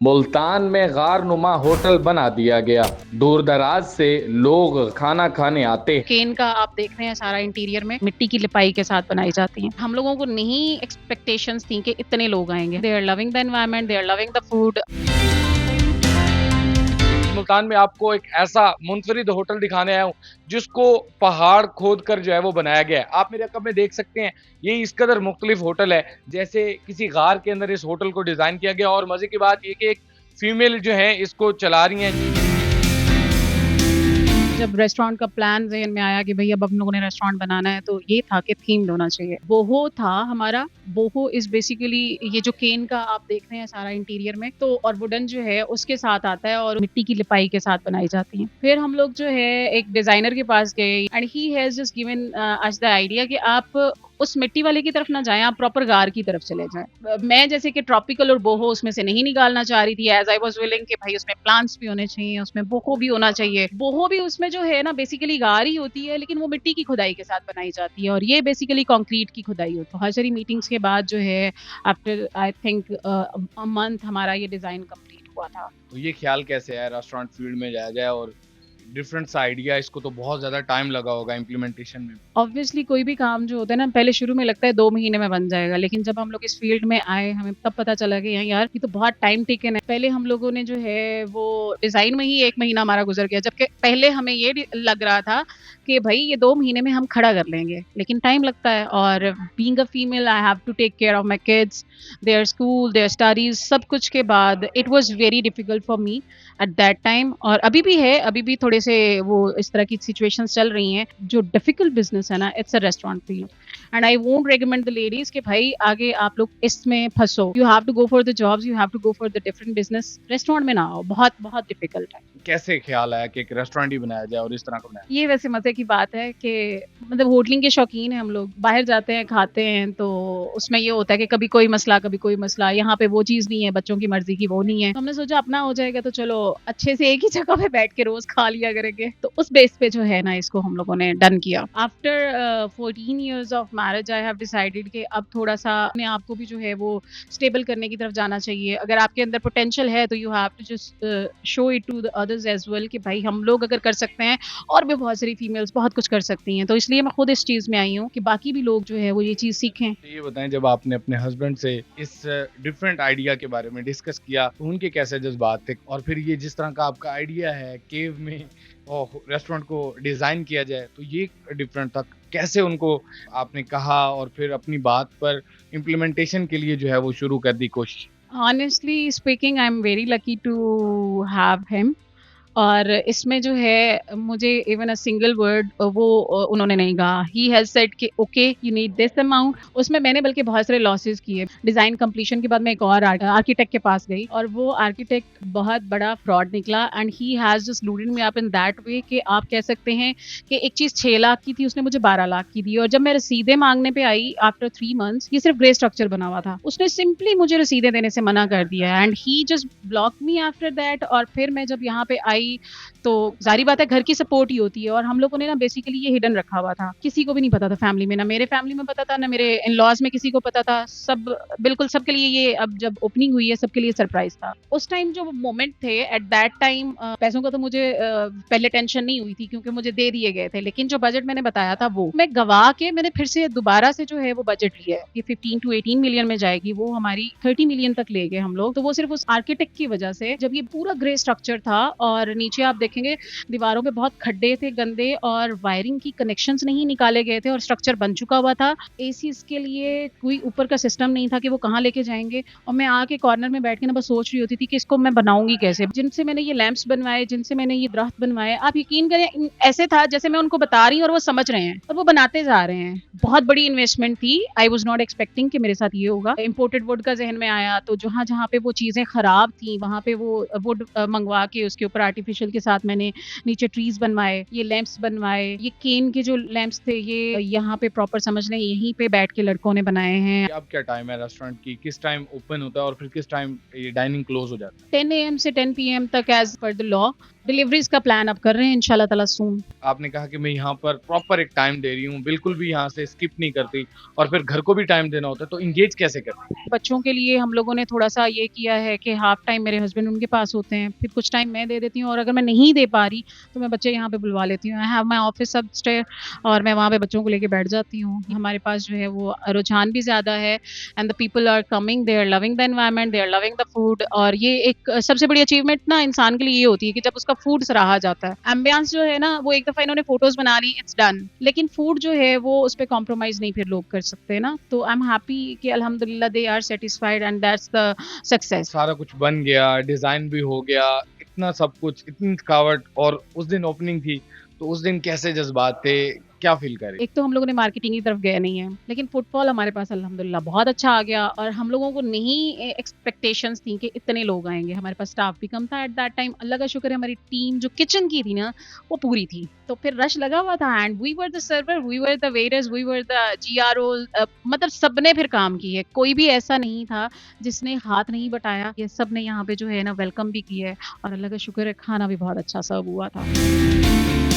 मुल्तान में गार नुमा होटल बना दिया गया। दूर दराज से लोग खाना खाने आते। केन का आप देख रहे हैं सारा इंटीरियर में मिट्टी की लिपाई के साथ बनाई जाती है। हम लोगों को नहीं एक्सपेक्टेशंस थी कि इतने लोग आएंगे। They are loving the environment, they are loving the food. Multan में आपको एक ऐसा मुनफरिद होटल दिखाने आया हूँ जिसको पहाड़ खोद कर जो है वो बनाया गया है। आप मेरे अकब में देख सकते हैं, ये इस कदर मुख्तलिफ होटल है जैसे किसी गार के अंदर इस होटल को डिजाइन किया गया। और मजे की बात ये कि एक फीमेल जो है इसको चला रही हैं। जब रेस्टोरेंट का प्लान ज़हन में आया कि भई अब हम लोगों ने रेस्टोरेंट बनाना है, तो ये था कि थीम्ड होना चाहिए। बोहो था हमारा। बोहो इज़ बेसिकली ये जो केन का आप देख रहे हैं सारा इंटीरियर में, तो और वुडन जो है उसके साथ आता है और मिट्टी की लिपाई के साथ बनाई जाती है। फिर हम लोग जो है एक डिज़ाइनर के पास गए and he has just given us the idea कि आप उस मिट्टी वाले की तरफ ना जाएं, आप प्रॉपर गार की तरफ चले जाएं। मैं जैसे कि ट्रॉपिकल और बोहो उसमें से नहीं निकालना चाह रही थी, एज आई वाज विलिंग कि भाई उसमें प्लांट्स भी होने चाहिए, उसमें बोहो भी होना चाहिए। बोहो भी उसमें जो है ना बेसिकली गार ही होती है, लेकिन वो मिट्टी की खुदाई के साथ बनाई जाती है और ये बेसिकली कंक्रीट की खुदाई होती है। बहुत सारी मीटिंग्स के बाद जो है after I think a month हमारा ये डिजाइन कंप्लीट हुआ था। तो ये ख्याल कैसे आया रेस्टोरेंट फील्ड में जाया जाए और डिफरेंट सा आइडिया, इसको तो बहुत ज्यादा टाइम लगा होगा इम्प्लीमेंटेशन में। ऑब्वियसली कोई भी काम जो होता है ना पहले शुरू में लगता है 2 महीने में बन जाएगा, लेकिन जब हम लोग इस फील्ड में आए हमें तब पता चला कि यार ये तो बहुत टाइम टेकन है। पहले हम लोगों ने जो है वो डिजाइन में ही 1 महीना हमारा गुजर गया, जबकि पहले हमें ये लग रहा था कि भाई ये 2 महीने में हम खड़ा कर लेंगे, लेकिन टाइम लगता है। और being a female I have to take care of my kids, their school, their studies, सब कुछ के बाद it was very difficult for me at that time. और अभी भी है, अभी भी थोड़े से वो इस तरह की सिचुएशंस चल रही हैं। जो डिफिकल्ट बिजनेस है ना, it's a restaurant field and I won't recommend the ladies कि भाई आगे आप लोग इसमें फंसो। You have to go for the jobs, you have to go for the different business. Restaurant में ना आओ, बहुत बहुत डिफिकल्ट है। कैसे ख्याल आया कि एक रेस्टोरेंट ही बनाया जाए और इस तरह का बनाया? ये वैसे मजे की बात है कि मतलब होटलिंग के शौकीन है हम लोग, बाहर जाते हैं खाते हैं तो उसमें ये होता है कि कभी कोई मसला कभी कोई मसला, यहाँ पे वो चीज नहीं है, बच्चों की मर्जी की वो नहीं है। तो हमने सोचा अपना हो जाएगा तो चलो अच्छे से एक ही जगह पे बैठ के रोज खा लिया करेंगे। तो उस बेस पे जो है ना इसको हम लोगों ने डन किया। After 14 years of marriage I have decided कि अब थोड़ा सा अपने आप को भी जो है वो स्टेबल करने की तरफ जाना चाहिए। अगर आपके अंदर पोटेंशियल है तो you have to just show it to the others as well कि भाई हम लोग अगर कर सकते हैं और भी बहुत सारी फीमेल्स बहुत कुछ कर सकती हैं। तो इसलिए मैं खुद इस चीज में आई हूँ कि बाकी भी लोग जो है वो ये चीज सीखें। तो ये बताएं, जब आपने अपने हस्बैंड से इस डिफरेंट आइडिया के बारे में डिस्कस किया तो उनके कैसे जज्बात थे? और फिर ये जिस तरह का आपका आइडिया है केव में और रेस्टोरेंट को डिजाइन किया जाए, तो ये डिफरेंट था, कैसे उनको आपने कहा और फिर अपनी बात पर इम्प्लीमेंटेशन के लिए जो है वो शुरू कर दी कोशिश? Honestly speaking, I'm very lucky to have him. और इसमें जो है मुझे इवन अ सिंगल वर्ड वो उन्होंने नहीं कहा। ही हैज सेड कि okay you need this amount. उसमें मैंने बल्कि बहुत सारे लॉसेस किए। डिजाइन कंप्लीशन के बाद मैं एक और आर्किटेक्ट के पास गई और वो आर्किटेक्ट बहुत बड़ा फ्रॉड निकला and he has just looted me up in that way कि आप कह सकते हैं कि एक चीज 6 लाख की थी, उसने मुझे 12 लाख की दी। और जब मैं रसीदें मांगने पे आई आफ्टर 3 months, ये सिर्फ ग्रे स्ट्रक्चर बना हुआ था, उसने सिंपली मुझे रसीदें देने से मना कर दिया and he just block me after that. और फिर मैं जब यहाँ पे आई तो जारी बात है घर की सपोर्ट ही होती है। और हम लोगों ने ना बेसिकली ये हिडन रखा हुआ था, किसी को भी नहीं पता था फैमिली में, ना मेरे फैमिली में पता था ना मेरे इन लॉज में किसी को पता था। सब बिल्कुल सबके लिए ये अब जब ओपनिंग हुई है सबके लिए सरप्राइज था। उस टाइम जो मोमेंट थे एट दैट टाइम, पैसों का तो मुझे पहले टेंशन नहीं हुई थी क्योंकि मुझे दे दिए गए थे, लेकिन जो बजट मैंने बताया था वो मैं गवा के मैंने फिर से दोबारा से जो है वो बजट लिया है कि 15 to 18 मिलियन में जाएगी, वो हमारी 30 मिलियन तक ले गए हम लोग। तो वो सिर्फ उस आर्किटेक्ट की वजह से, जब ये पूरा ग्रे स्ट्रक्चर था और नीचे आप देखेंगे दीवारों पे बहुत खड्डे थे गंदे और वायरिंग की कनेक्शंस नहीं निकाले गए थे और स्ट्रक्चर बन चुका हुआ था। एसी के लिए कोई ऊपर का सिस्टम नहीं था कि वो कहाँ लेके जाएंगे। और मैं आके कॉर्नर में बैठ के ना बस सोच रही होती थी कि इसको मैं बनाऊंगी कैसे। जिनसे मैंने ये लैंप्स बनवाए, जिनसे मैंने ये दरख्त बनवाए, आप यकीन करें ऐसे था जैसे मैं उनको बता रही हूँ और वो समझ रहे हैं और वो बनाते जा रहे हैं। बहुत बड़ी इन्वेस्टमेंट थी। आई वॉज नॉट एक्सपेक्टिंग कि मेरे साथ ये होगा। इम्पोर्टेड वुड का जहन में आया तो जहाँ जहाँ पे वो चीजें खराब थी वहां पे वो वुड मंगवा के उसके ऊपर आर्टिफिशियल के साथ मैंने नीचे ट्रीज बनवाए, ये लैंप्स बनवाए। ये केन के जो लैंप्स थे ये यहाँ पे प्रॉपर समझ लें यहीं पे बैठ के लड़कों ने बनाए हैं। अब क्या टाइम है रेस्टोरेंट की, किस टाइम ओपन होता है और फिर किस टाइम ये डाइनिंग क्लोज हो जाता है? 10 AM से 10 PM तक as per the law. Deliveries का प्लान अब कर रहे हैं इंशाल्लाह ताला सून। आपने कहा कि मैं यहाँ पर प्रॉपर एक टाइम दे रही हूँ, बिल्कुल भी यहाँ से स्किप नहीं करती, और फिर घर को भी टाइम देना होता है, तो इंगेज कैसे करती हैं? बच्चों के लिए हम लोगों ने थोड़ा सा ये किया है कि हाफ टाइम मेरे हस्बैंड उनके पास होते हैं, फिर कुछ टाइम मैं दे देती हूँ, और अगर मैं नहीं दे पा रही तो मैं बच्चे यहाँ पे बुलवा लेती हूँ। I have my office upstair और मैं वहाँ पे बच्चों को लेके बैठ जाती हूँ। हमारे पास जो है वो रुझान भी ज़्यादा है, and the people are coming, they are loving the environment, they are loving the food. और ये एक सबसे बड़ी अचीवमेंट ना इंसान के लिए ये होती है कि जब उसका फूड सराहा जाता है। एम्बियंस जो है ना वो एक दफ़ा इन्होंने फोटोज बना ली, इट्स डन, लेकिन फूड जो है वो उस पर कॉम्प्रोमाइज़ नहीं फिर लोग कर सकते ना। तो आई एम हैप्पी कि अल्हम्दुलिल्लाह they are satisfied and that's the success. सारा कुछ बन गया, डिजाइन भी हो गया, इतना सब कुछ, इतनी थकावट, और उस दिन ओपनिंग थी, तो उस दिन कैसे जज्बात थे, क्या फील करे? एक तो हम लोगों ने मार्केटिंग की तरफ गए नहीं है, लेकिन फुटफॉल हमारे पास अल्हम्दुलिल्लाह बहुत अच्छा आ गया, और हम लोगों को नहीं एक्सपेक्टेशंस थी कि इतने लोग आएंगे। हमारे पास स्टाफ भी कम था एट दैट टाइम। अल्लाह का शुक्र है हमारी टीम जो किचन की थी ना वो पूरी थी, तो फिर रश लगा हुआ था, and we were the server, we were the waiters, we were the GRO, मतलब सबने फिर काम किए, कोई भी ऐसा नहीं था जिसने हाथ नहीं बटाया। ये सब ने यहाँ पे जो है ना वेलकम भी किया है, और अल्लाह का शुक्र है खाना भी बहुत अच्छा सर्व हुआ था।